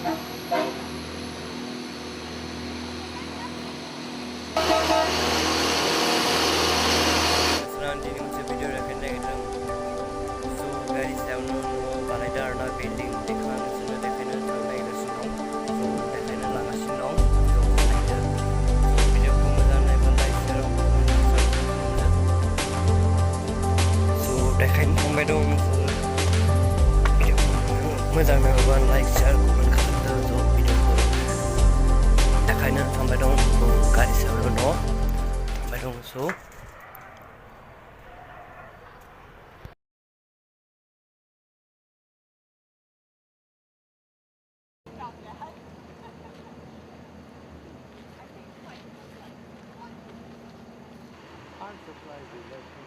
Nanti ini masih video dah kena kita. So guys, saya mau balai dah ada building dekat sana dekat sana naik ke Sinong. So dekat sana lama Sinong. So naik ke video kemudian naik bandai serong. So dekat sampai dong. Video kemudian naik bandai share komen kata so video dekat sana sampai dong. So guys, saya mau sampai dong so. I'm surprised.